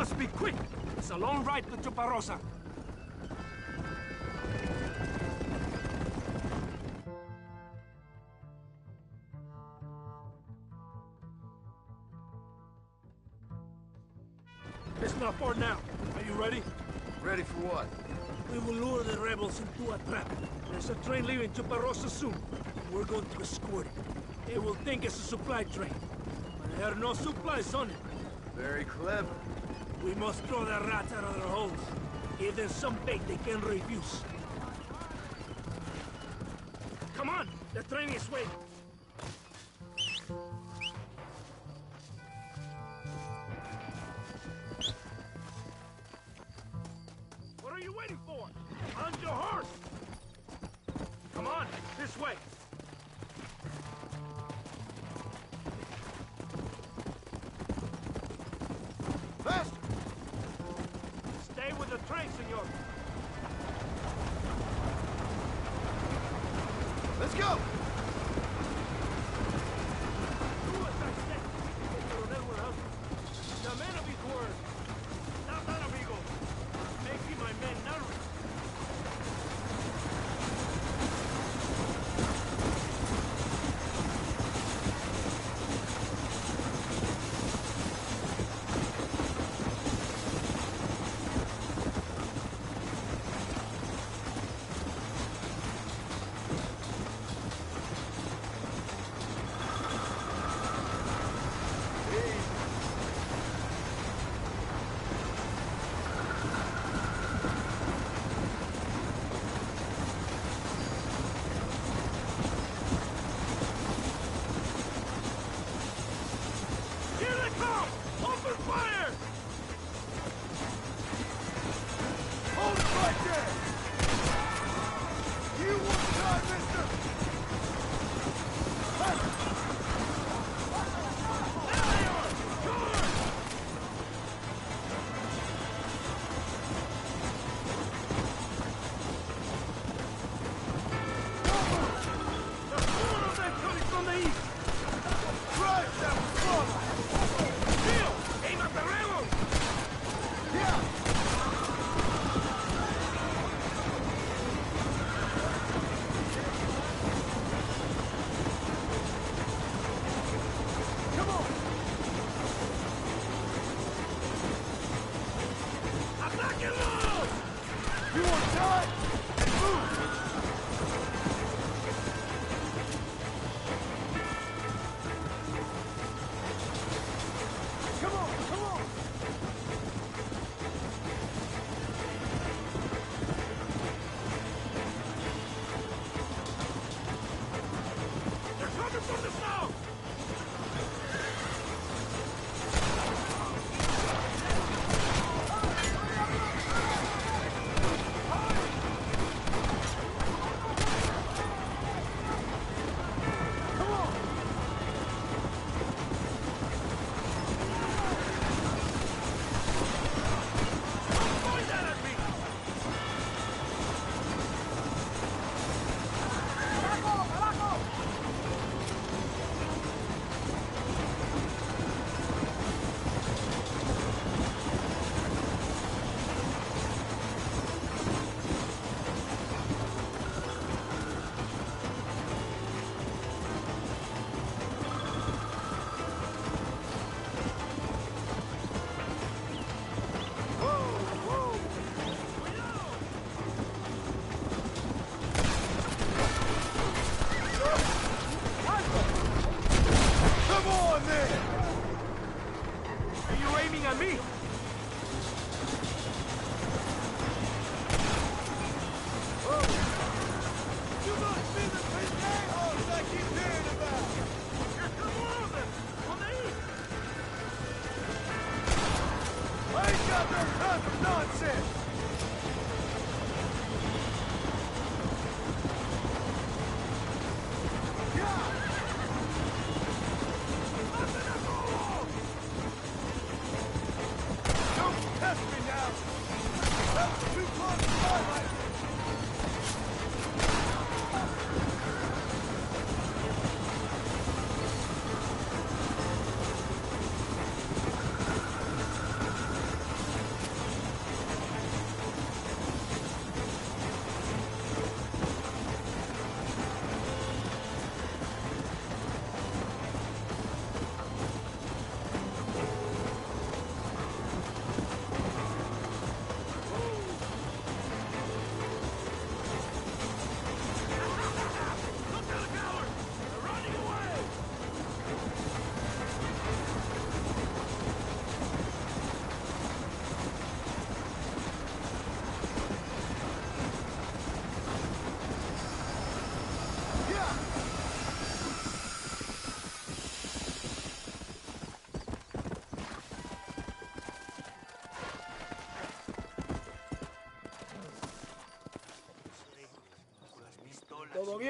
must be quick. It's a long ride to Chuparosa. It's not far now. Are you ready? Ready for what? We will lure the rebels into a trap. There's a train leaving Chuparosa soon. We're going to escort it. It will think it's a supply train. But there are no supplies on it. Very clever. We must throw the rats out of their holes. Give them some bait they can refuse. Come on! The train is waiting. What are you waiting for? On your horse! Come on, this way. Faster! Stay with the train, senor. Let's go! Do as I say. El coronel will help you. The man of his word. Not that, amigo. Making my men nervous.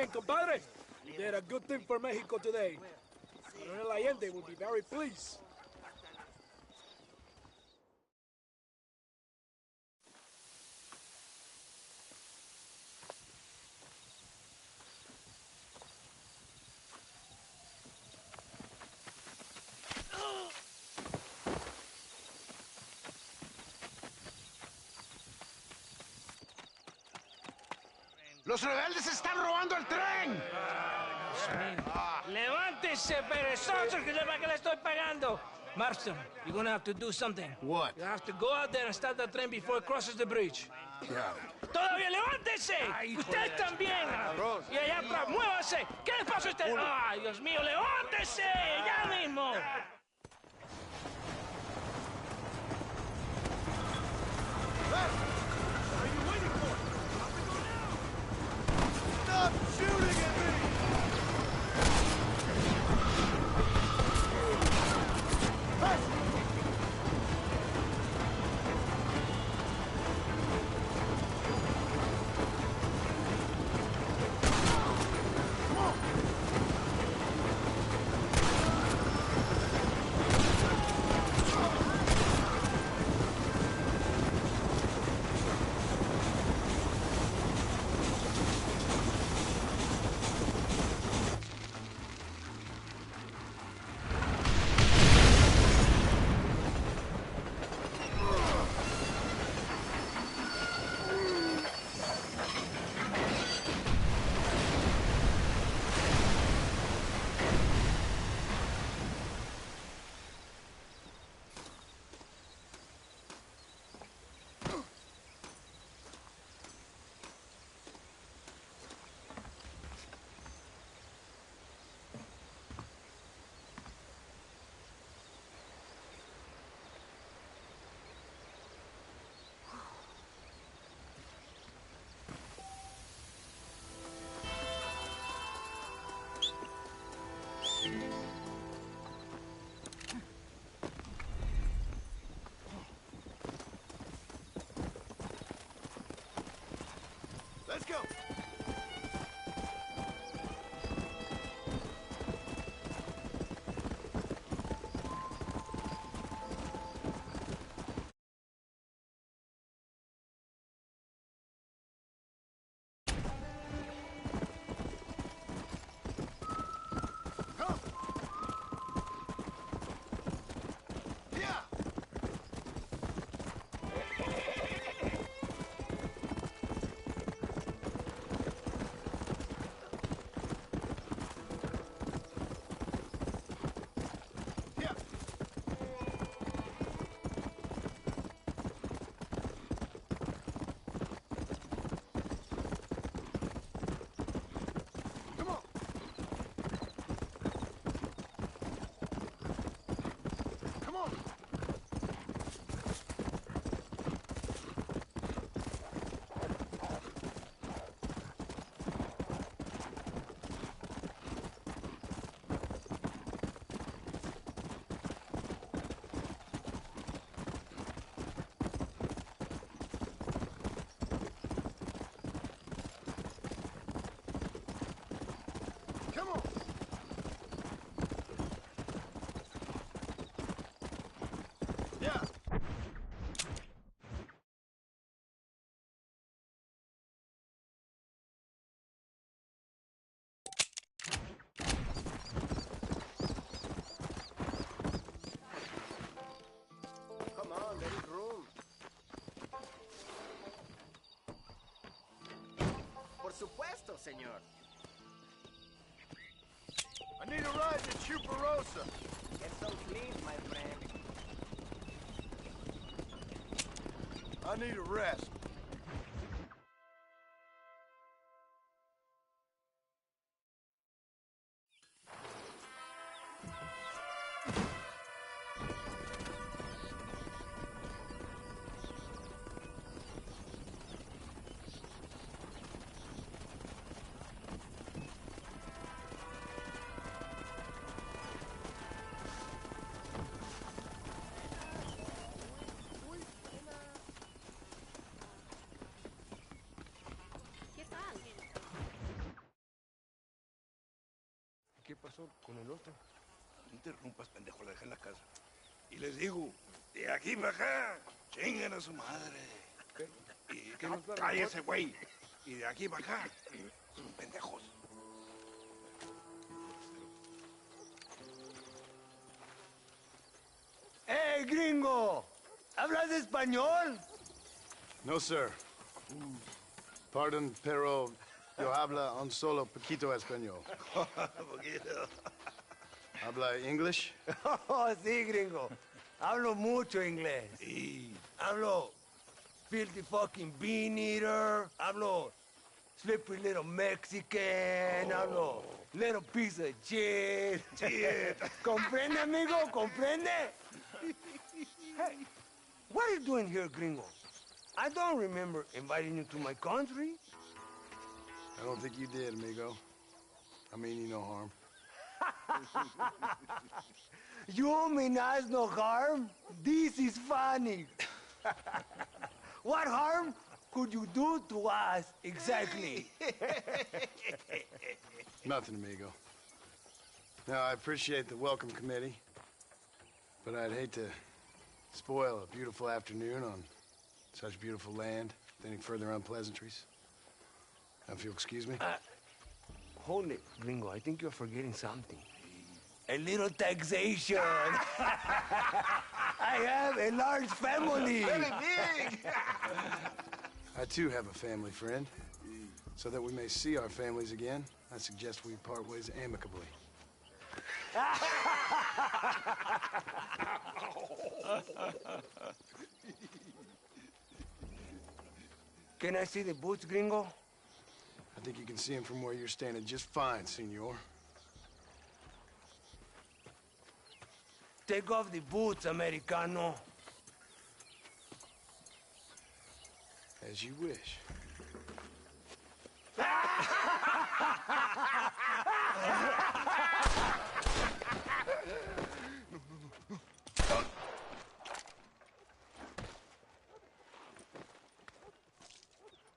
bien, compadre. You did a good thing for Mexico today. Coronel Allende will be very pleased. ¡Los rebeldes están robando el tren! ¡Levántese, perezosos, que es para que le estoy pagando! Marston, you're gonna have to do something. What? You have to go out there and start the train before it crosses the bridge. Yeah. ¡Todavía levántese! ¡Usted también! Y allá atrás, muévase. ¿Qué le pasa a usted? ¡Ay, Dios mío, levántese! ¡Ya mismo! Stop shooting at me! Let's go! Come! Yeah! Come on! Yeah! Come on, there is room. Por supuesto, señor. I need a ride to Chuparosa. Get some sleep, my friend. I need a rest. ¿Qué pasó con el otro? No interrumpas, pendejo, la dejé en la casa. Y les digo, de aquí para acá, chingan a su madre. Y ¿Qué nos va a cállese, güey. Y de aquí para acá, son pendejos. ¡Hey, gringo! ¿Hablas español? No, sir. Pardon, pero yo habla un solo poquito español. Poquito. ¿Habla English? Oh, sí, gringo. Hablo mucho inglés. Y Hablo filthy fucking bean eater. Hablo slippery little Mexican. Hablo little piece of shit. shit. ¿Comprende, amigo? ¿Comprende? Hey, what are you doing here, gringo? I don't remember inviting you to my country. I don't think you did, amigo. I mean you no harm. You mean us no harm? This is funny. What harm could you do to us exactly? Nothing, amigo. Now, I appreciate the welcome committee, but I'd hate to spoil a beautiful afternoon on such beautiful land with any further unpleasantries. Now, if you'll excuse me. Hold it, gringo. I think you're forgetting something. A little taxation. I have a large family. Very big. I, too, have a family friend. So that we may see our families again, I suggest we part ways amicably. Can I see the boots, gringo? I think you can see him from where you're standing just fine, senor. Take off the boots, Americano. As you wish.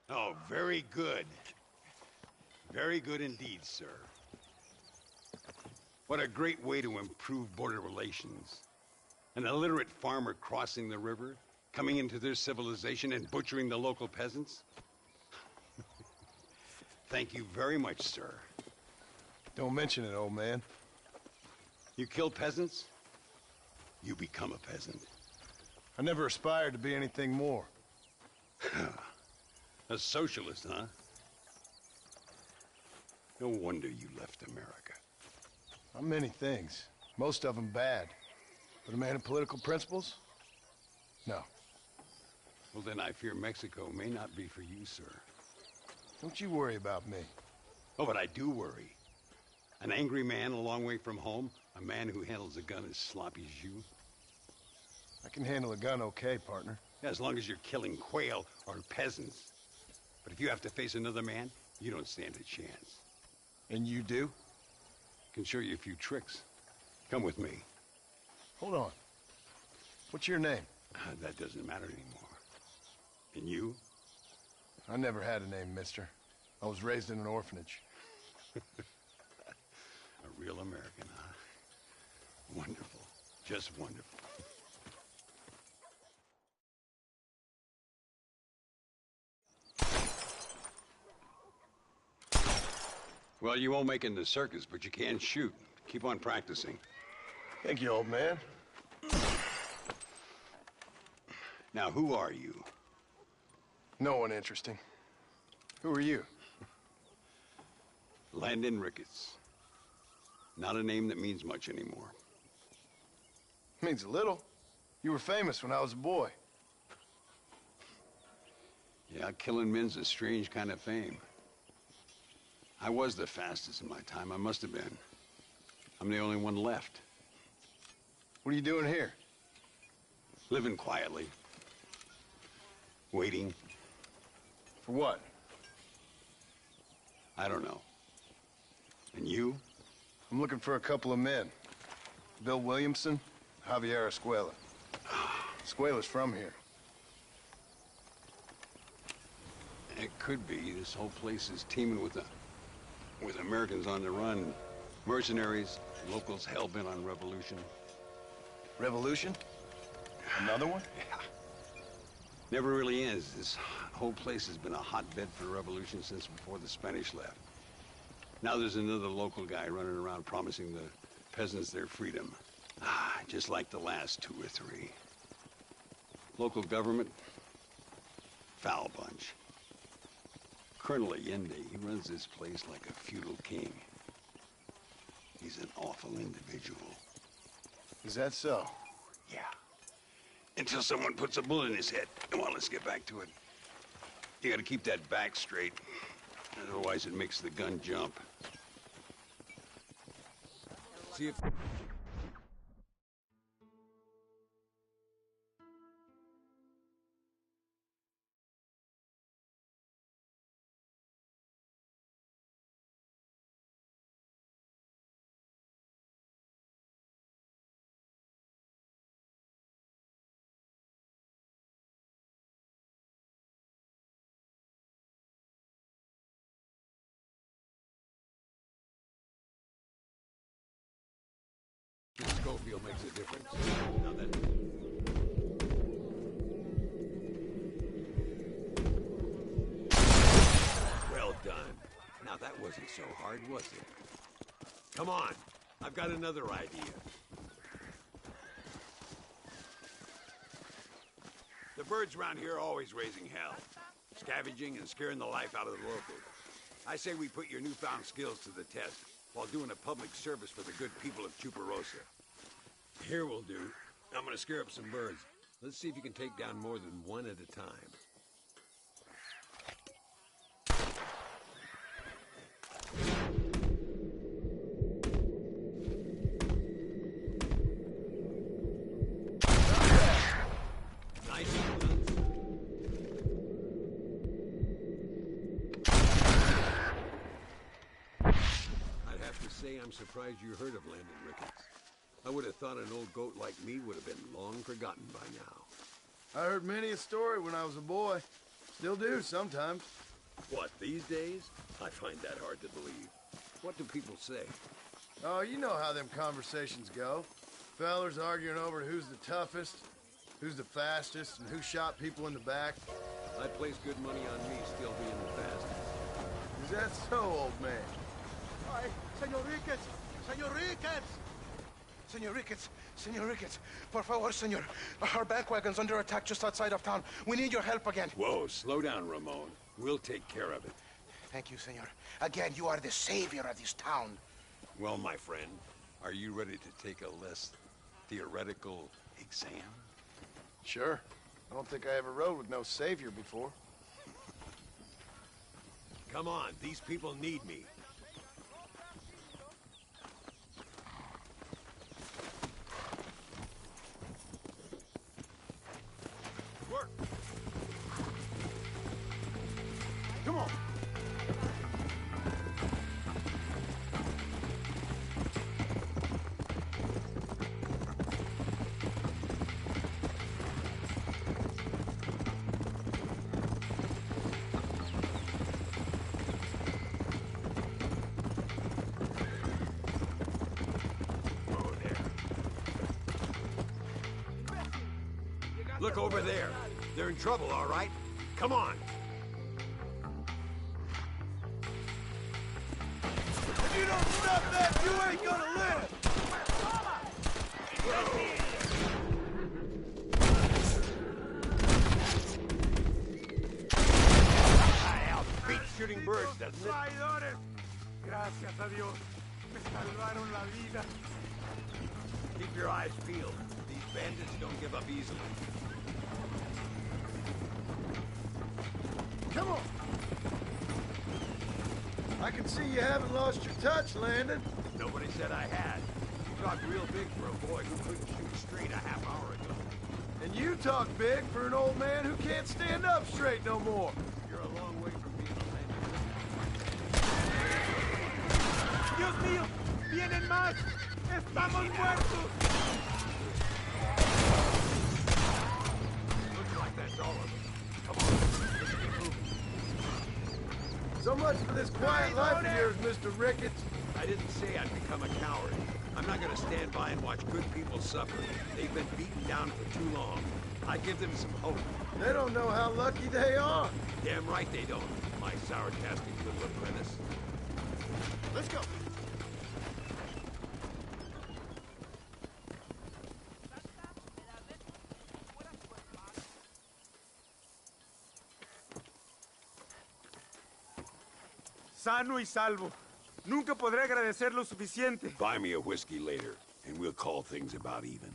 Oh, very good. Very good indeed, sir. What a great way to improve border relations. An illiterate farmer crossing the river, coming into their civilization and butchering the local peasants? Thank you very much, sir. Don't mention it, old man. You kill peasants, you become a peasant. I never aspired to be anything more. A socialist, huh? No wonder you left America. I'm many things. Most of them bad. But a man of political principles? No. Well, then I fear Mexico may not be for you, sir. Don't you worry about me. Oh, but I do worry. An angry man a long way from home, a man who handles a gun as sloppy as you. I can handle a gun okay, partner. As long as you're killing quail or peasants. But if you have to face another man, you don't stand a chance. And you do? Can show you a few tricks. Come with me. Hold on. What's your name? That doesn't matter anymore. And you? I never had a name, mister. I was raised in an orphanage. A real American, huh? Wonderful. Just wonderful. Well, you won't make it in the circus, but you can shoot. Keep on practicing. Thank you, old man. Now, who are you? No one interesting. Who are you? Landon Ricketts. Not a name that means much anymore. Means a little. You were famous when I was a boy. Yeah, killing men's a strange kind of fame. I was the fastest in my time. I must have been. I'm the only one left. What are you doing here? Living quietly. Waiting. For what? I don't know. And you? I'm looking for a couple of men. Bill Williamson, Javier Escuela. Escuela's from here. It could be. This whole place is teeming with Americans on the run. Mercenaries, locals hell-bent on revolution. Revolution? Another one? Yeah. Never really ends. This whole place has been a hotbed for revolution since before the Spanish left. Now there's another local guy running around promising the peasants their freedom. Just like the last 2 or 3. Local government, foul bunch. Colonel Allende, he runs this place like a feudal king. He's an awful individual. Is that so? Yeah. Until someone puts a bullet in his head. Come on, let's get back to it. You gotta keep that back straight. Otherwise it makes the gun jump. See if... Schofield makes a difference. Now that... Well done. Now that wasn't so hard, was it? Come on. I've got another idea. The birds around here are always raising hell. Scavenging and scaring the life out of the locals. I say we put your newfound skills to the test while doing a public service for the good people of Chuparosa. Here will do. I'm gonna scare up some birds. Let's see if you can take down more than one at a time. Nice ones. I'd have to say I'm surprised you heard of Landon Ricketts. I would have thought an old goat like me would have been long forgotten by now. I heard many a story when I was a boy. Still do sometimes. What, these days? I find that hard to believe. What do people say? Oh, you know how them conversations go. Fellers arguing over who's the toughest, who's the fastest, and who shot people in the back. I'd place good money on me still being the fastest. Is that so, old man? Ay, Señor Ricketts! Señor Ricketts! Señor Ricketts! Señor Ricketts! Por favor, señor. Our bank wagon's under attack just outside of town. We need your help again. Whoa, slow down, Ramon. We'll take care of it. Thank you, senor. Again, you are the savior of this town. Well, my friend, are you ready to take a less theoretical exam? Sure. I don't think I ever rode with no savior before. Come on, these people need me. Work! Come on! Look over there. They're in trouble, all right? Come on. If you don't stop that, you ain't gonna live! Beats shooting birds, doesn't it? Traidores! Gracias a Dios. Me salvaron la vida. Keep your eyes peeled. These bandits don't give up easily. Come on! I can see you haven't lost your touch, Landon. Nobody said I had. You talked real big for a boy who couldn't shoot straight a half hour ago. And you talk big for an old man who can't stand up straight no more. You're a long way from being a Dios mío! ¡Vienen más! ¡Estamos muertos! Looks like that's all of them. Come on, let's get moving. So much for this quiet life of yours, Mr. Ricketts. I didn't say I'd become a coward. I'm not gonna stand by and watch good people suffer. They've been beaten down for too long. I give them some hope. They don't know how lucky they are. Damn right they don't, my sour-casting little apprentice. Let's go. Sano y salvo. Nunca podré agradecer lo suficiente. Buy me a whiskey later, and we'll call things about even.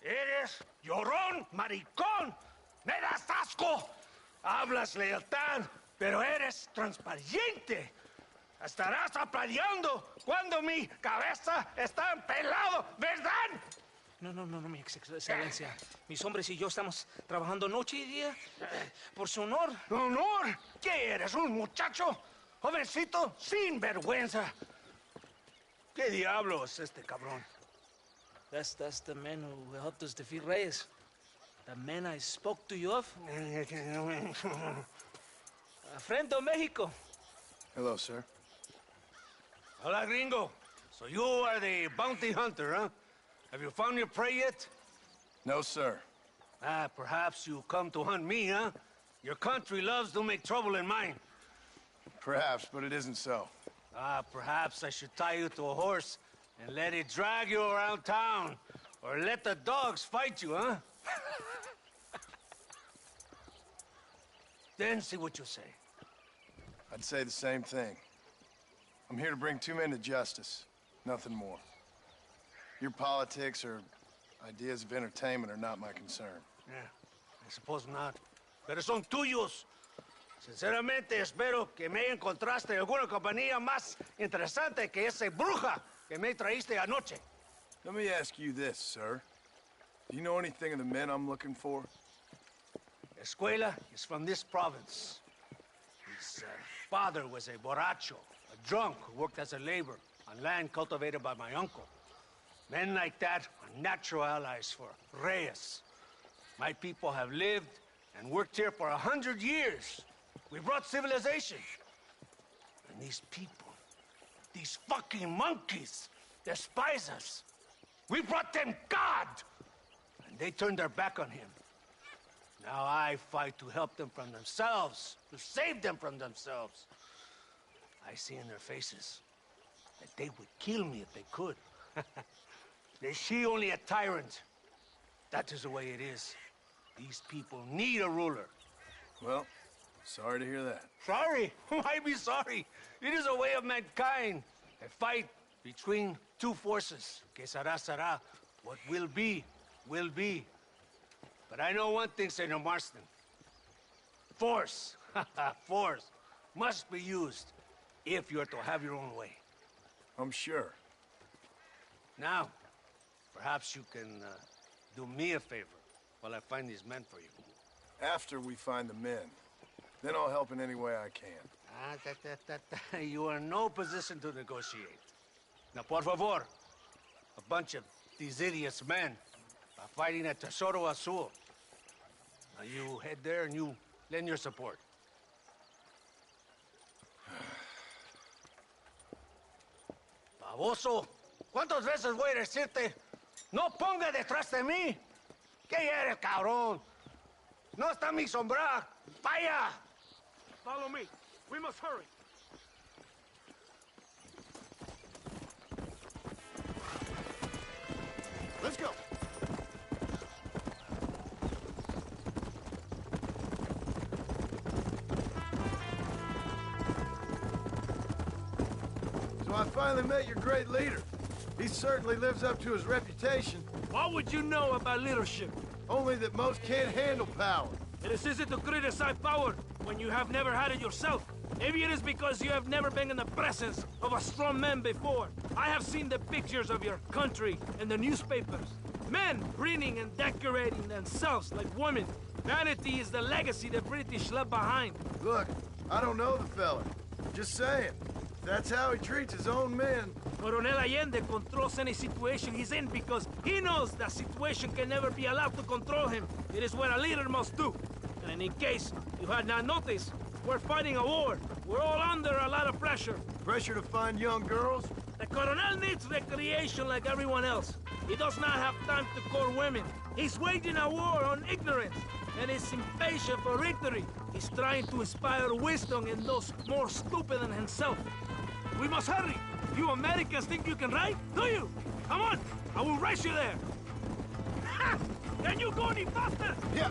Eres llorón, maricón. Me das asco. Hablas lealtad, pero eres transparente. Estarás aplaudiendo cuando mi cabeza está empelado, ¿verdad? No, mi excelencia. Mis hombres y yo estamos trabajando noche y día por su honor. ¿Honor? ¿Qué eres, un muchacho? Jovencito, sin vergüenza. ¿Qué diablos es este cabrón? That's the man who helped us defeat Reyes. The man I spoke to you of. A friend of Mexico. Hello, sir. Hola, gringo. So you are the bounty hunter, huh? Have you found your prey yet? No, sir. Perhaps you come to hunt me, huh? Your country loves to make trouble in mine. Perhaps, but it isn't so. Perhaps I should tie you to a horse and let it drag you around town, or let the dogs fight you, huh? Then see what you say. I'd say the same thing. I'm here to bring two men to justice, nothing more. Your politics or ideas of entertainment are not my concern. Yeah, I suppose not. Pero son tuyos. Sinceramente, espero que me encontraste alguna compañía más interesante que esa bruja que me traíste anoche. Let me ask you this, sir. Do you know anything of the men I'm looking for? Escuela is from this province. His father was a borracho, a drunk who worked as a laborer on land cultivated by my uncle. Men like that are natural allies for Reyes. My people have lived and worked here for 100 years. We brought civilization. And these people, these fucking monkeys, despise us. We brought them God! And they turned their back on him. Now I fight to help them from themselves, to save them from themselves. I see in their faces that they would kill me if they could. Is she only a tyrant? That is the way it is. These people need a ruler. Well, sorry to hear that. Sorry? Why be sorry? It is a way of mankind. A fight between two forces. Que será, será. What will be, will be. But I know one thing, Senor Marston. Force, force, must be used if you're to have your own way. I'm sure. Now, perhaps you can do me a favor while I find these men for you. After we find the men, then I'll help in any way I can. You are in no position to negotiate. Now, por favor, a bunch of these idiots men are fighting at Tesoro Azul. Now you head there and you lend your support. Baboso, ¿cuántas veces voy a decirte? No ponga detrás de mí. ¿Qué eres, cabrón? No está mi sombra. Vaya. Follow me. We must hurry. Let's go. So I finally met your great leader. He certainly lives up to his reputation. What would you know about leadership? Only that most can't handle power. It is easy to criticize power when you have never had it yourself. Maybe it is because you have never been in the presence of a strong man before. I have seen the pictures of your country in the newspapers. Men preening and decorating themselves like women. Vanity is the legacy the British left behind. Look, I don't know the fella. Just saying. If that's how he treats his own men. Coronel Allende controls any situation he's in because he knows that situation can never be allowed to control him. It is what a leader must do. And in case you had not noticed, we're fighting a war. We're all under a lot of pressure. Pressure to find young girls? The Coronel needs recreation like everyone else. He does not have time to court women. He's waging a war on ignorance, and is impatient for victory. He's trying to inspire wisdom in those more stupid than himself. We must hurry. You Americans think you can ride? Do you? Come on, I will race you there. Ha! Can you go any faster? Yeah.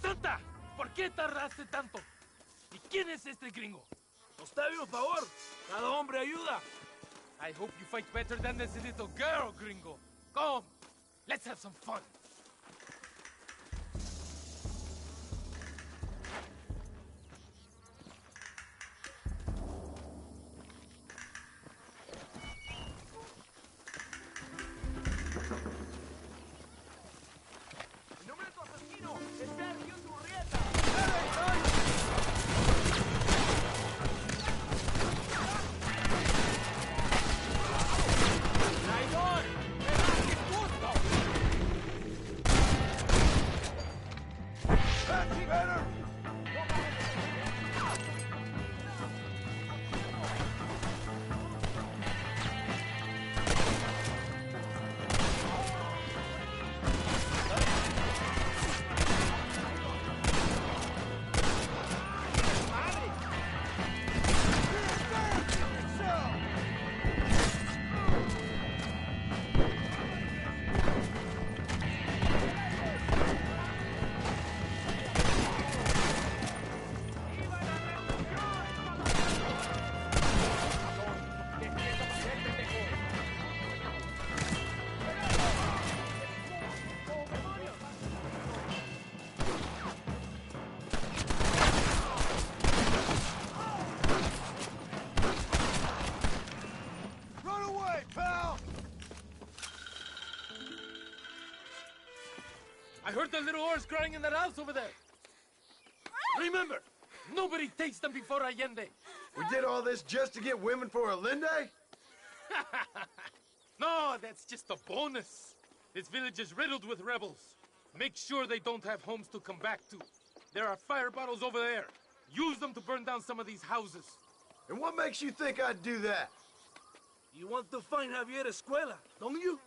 ¡Santa! ¿Por qué tardaste tanto? ¿Y quién es este gringo? Nos debe un favor. Cada hombre ayuda. I hope you fight better than this little girl, gringo. Come, let's have some fun. heard the little oars crying in that house over there. Remember, nobody takes them before Allende. We did all this just to get women for Allende? No, that's just a bonus. This village is riddled with rebels. Make sure they don't have homes to come back to. There are fire bottles over there. Use them to burn down some of these houses. And what makes you think I'd do that? You want to find Javier Escuela, don't you?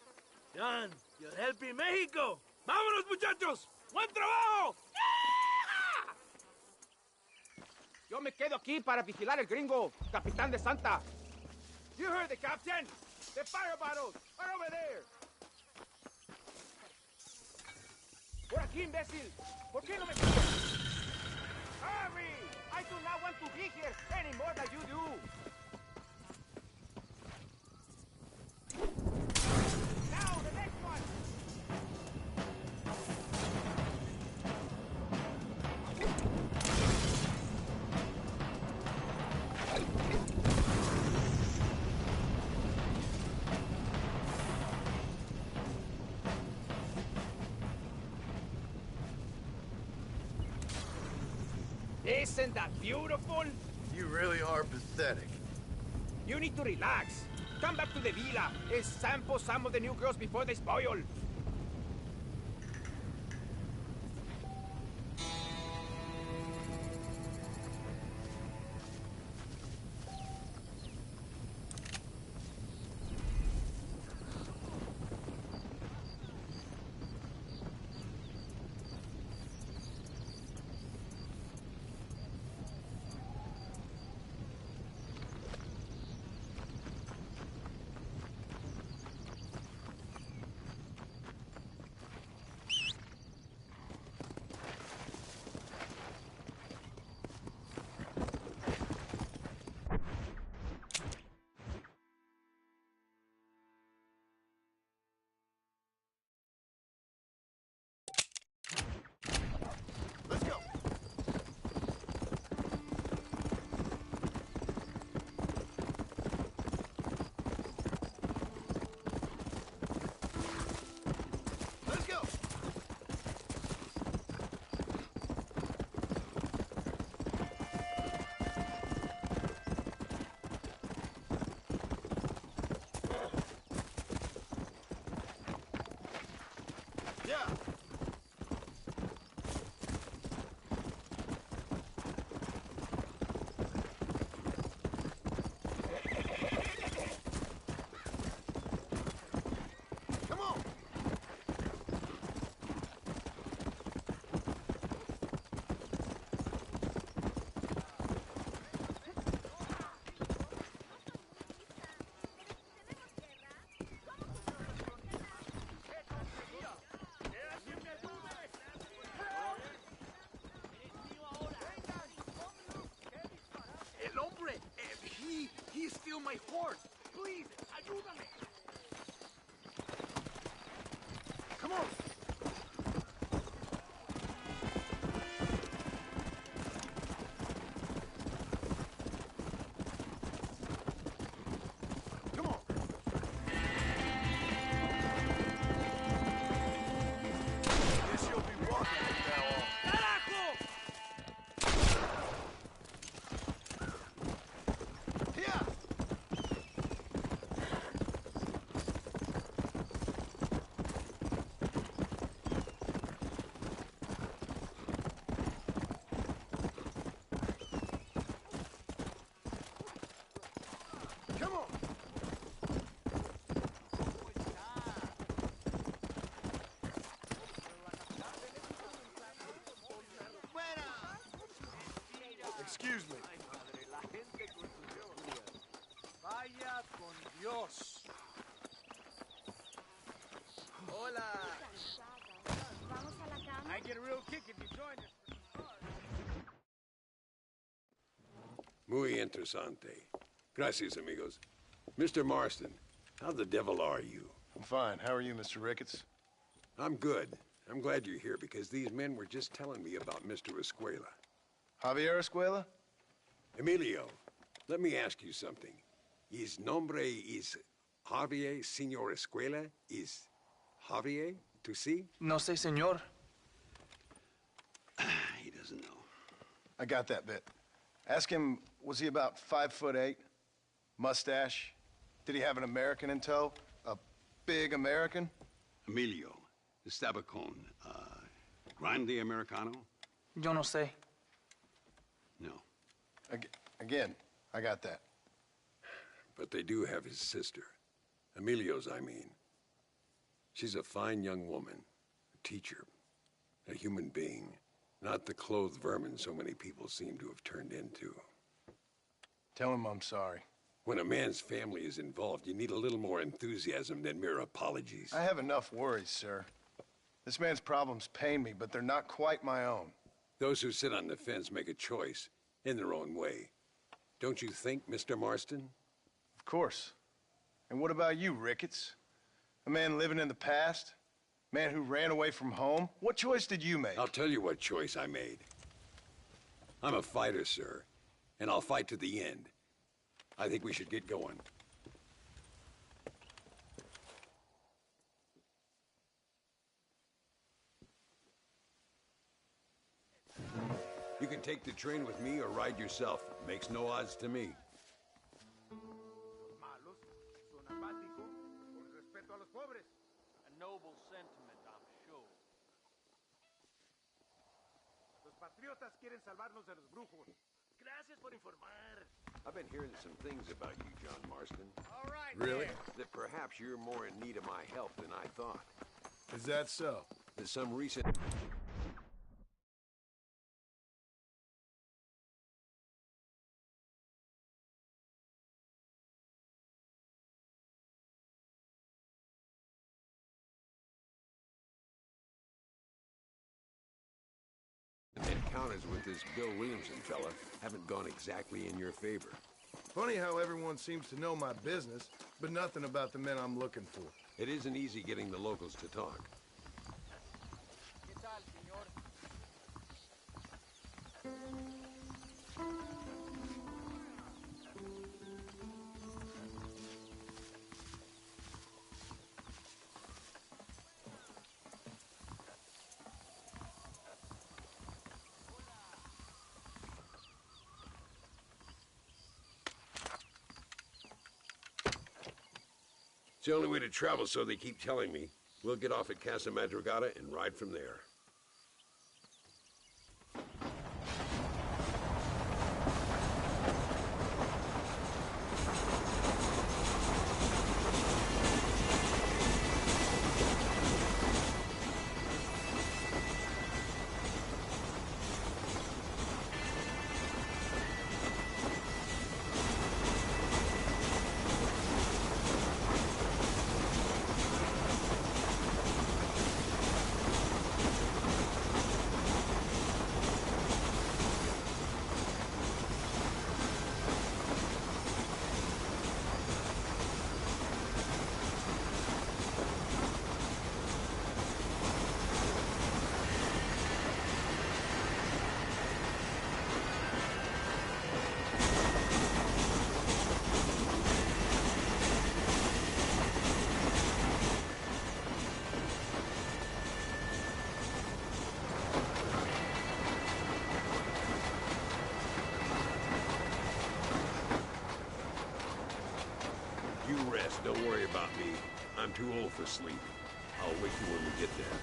John, you're helping Mexico. ¡Vámonos, muchachos! ¡Buen trabajo! Yo me quedo aquí para vigilar el gringo, Capitán de Santa. You heard the captain. The fire bottles are over there. Por aquí, imbécil. ¿Por qué no me sigues? Hurry! I do not want to be here any more than you do. Now, the next one. Isn't that beautiful? You really are pathetic. You need to relax. Come back to the villa and sample some of the new girls before they spoil. Let's go. Let's go. Yeah. Come on. El hombre, he stole my horse. Please, ayúdame. Come on. Come on. Guess you'll be walking from now on. ¡Carajo! Here. Come on. Excuse me. Vaya con Dios. Hola. Vamos a la cama. I get a real kick if you join us. Muy interesante. Gracias, amigos. Mr. Marston, how the devil are you? I'm fine. How are you, Mr. Ricketts? I'm good. I'm glad you're here because these men were just telling me about Mr. Escuela. Javier Escuela? Emilio, let me ask you something. His nombre is Javier, Señor Escuela? Is Javier, to see? No sé, señor. I got that bit. Ask him, was he about 5'8"? Mustache? Did he have an American in tow? A big American? Emilio, the Stabacone, Grande Americano? Yo no sé. No. Again, I got that. But they do have his sister. Emilio's, I mean. She's a fine young woman, a teacher, a human being, not the clothed vermin so many people seem to have turned into. Tell him I'm sorry. When a man's family is involved, you need a little more enthusiasm than mere apologies. I have enough worries, sir. This man's problems pain me, but they're not quite my own. Those who sit on the fence make a choice, in their own way. Don't you think, Mr. Marston? Of course. And what about you, Ricketts? A man living in the past? Man who ran away from home? What choice did you make? I'll tell you what choice I made. I'm a fighter, sir, and I'll fight to the end. I think we should get going. You can take the train with me or ride yourself. Makes no odds to me. Malos son apáticos por respeto a los pobres. A noble sentiment, I'm sure. Los patriotas quieren salvarnos de los brujos. Gracias por informar. I've been hearing some things about you, John Marston. All right, Really? That perhaps you're more in need of my help than I thought. Is that so? There's some recent... encounters with this Bill Williamson fella haven't gone exactly in your favor. Funny how everyone seems to know my business, but nothing about the men I'm looking for. It isn't easy getting the locals to talk. ¿Qué tal, señor? It's the only way to travel, so they keep telling me. We'll get off at Casa Madrugada and ride from there. You rest. Don't worry about me. I'm too old for sleep. I'll wake you when we get there.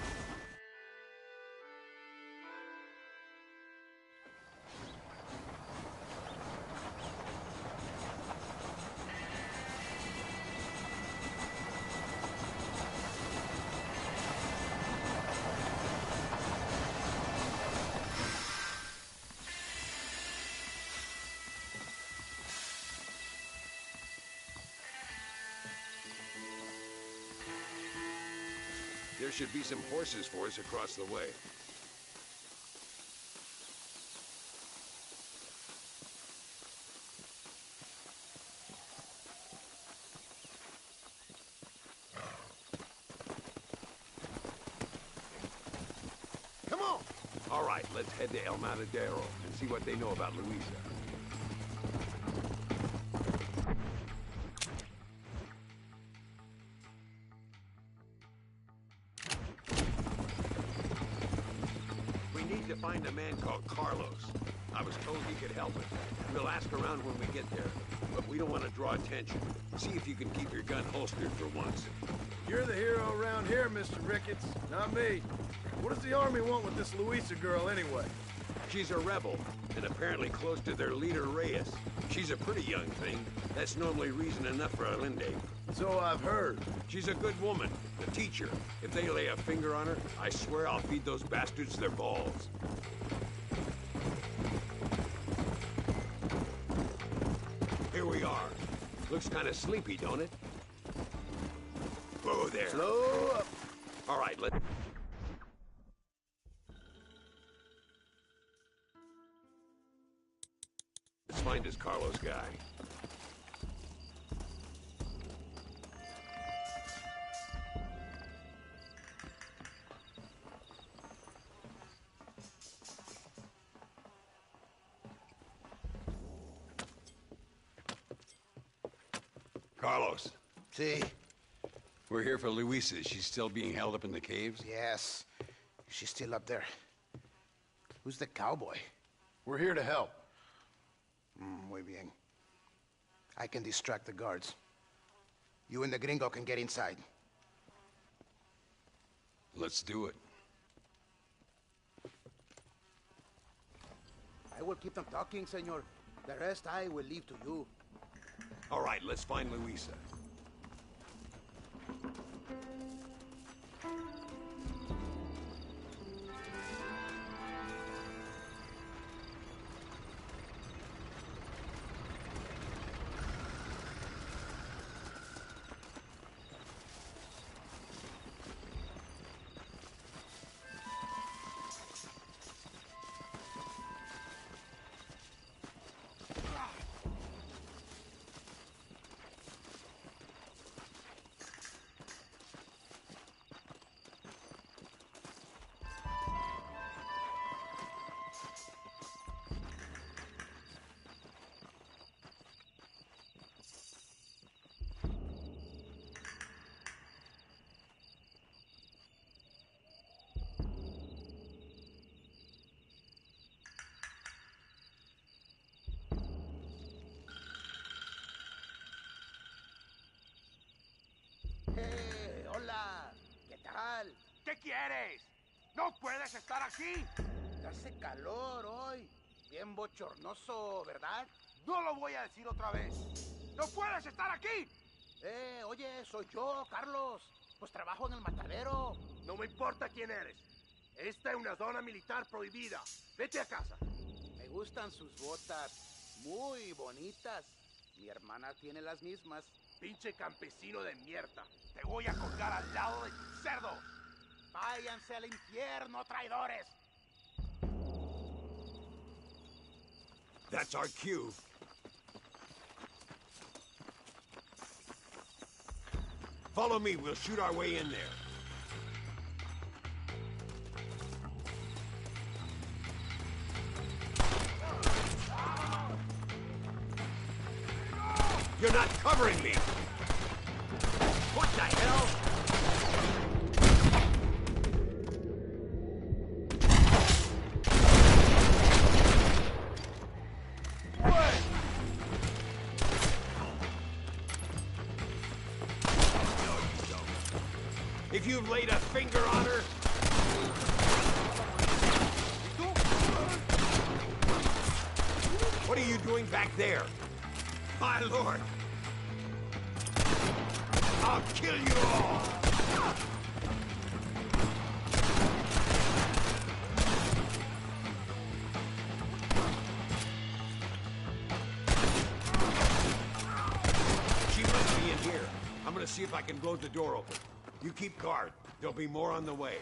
There should be some horses for us across the way. Come on! All right, let's head to El Matadero and see what they know about Luisa. We need to find a man called Carlos. I was told he could help it. We'll ask around when we get there, but we don't want to draw attention. See if you can keep your gun holstered for once. You're the hero around here, Mr. Ricketts, not me. What does the army want with this Luisa girl anyway? She's a rebel, and apparently close to their leader, Reyes. She's a pretty young thing. That's normally reason enough for a Linde. So I've heard. She's a good woman, a teacher. If they lay a finger on her, I swear I'll feed those bastards their balls. Here we are. Looks kind of sleepy, don't it? Whoa there. Slow up. All right, let's find this Carlos guy. Carlos. See? We're here for Luisa. She's still being held up in the caves? Yes. She's still up there. Who's the cowboy? We're here to help. Muy bien. I can distract the guards. You and the gringo can get inside. Let's do it. I will keep them talking, senor. The rest I will leave to you. All right, let's find Luisa. Hola. ¿Qué tal? ¿Qué quieres? ¡No puedes estar aquí! Hace calor hoy. Bien bochornoso, ¿verdad? No lo voy a decir otra vez. ¡No puedes estar aquí! Oye, soy yo, Carlos. Pues trabajo en el matadero. No me importa quién eres. Esta es una zona militar prohibida. Vete a casa. Me gustan sus botas. Muy bonitas. Mi hermana tiene las mismas. Pinche campesino de mierda. Te voy a colgar al lado de tu cerdo. Váyanse al infierno, traidores. That's our cue. Follow me, we'll shoot our way in there. You're not covering me! What the hell? What? No, you don't. If you've laid a finger on her... What are you doing back there? My lord! I'll kill you all! She must be in here. I'm gonna see if I can blow the door open. You keep guard. There'll be more on the way.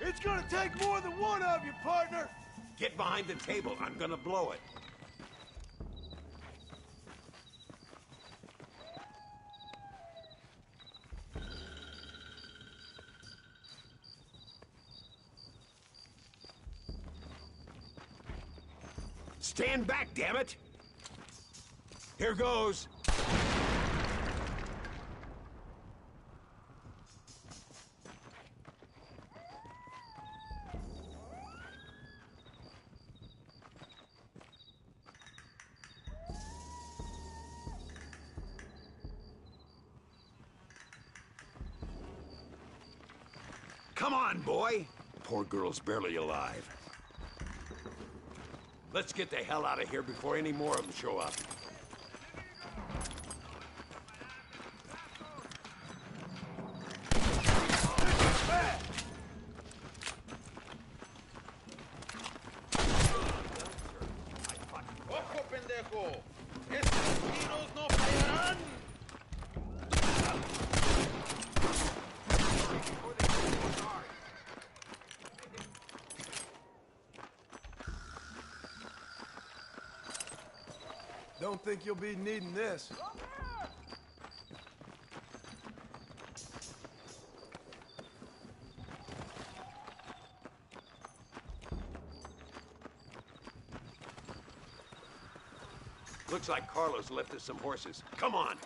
It's gonna take more than one of you, partner! Get behind the table. I'm gonna blow it. Stand back, damn it! Here goes. Come on, boy! Poor girl's barely alive. Let's get the hell out of here before any more of them show up. ¡Ojo, pendejo! ¡Estos tiros no fallarán! Don't think you'll be needing this. Looks like Carlos left us some horses. Come on!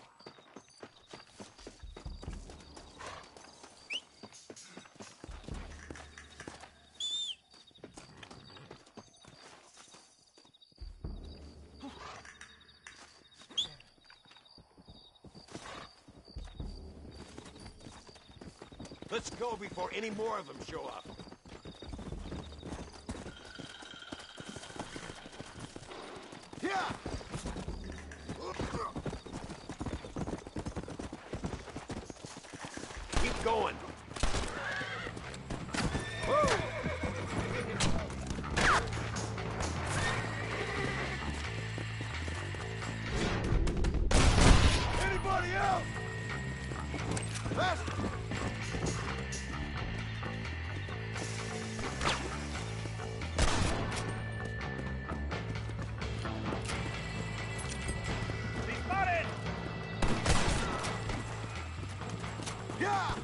Let's go before any more of them show up. Yeah! Keep going. Anybody else? Faster! ¡Disparen! Yeah!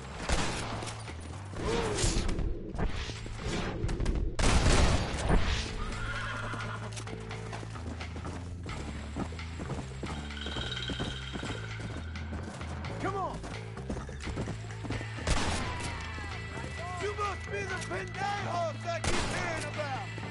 Come on! You must be the pendejos I keep hearing about!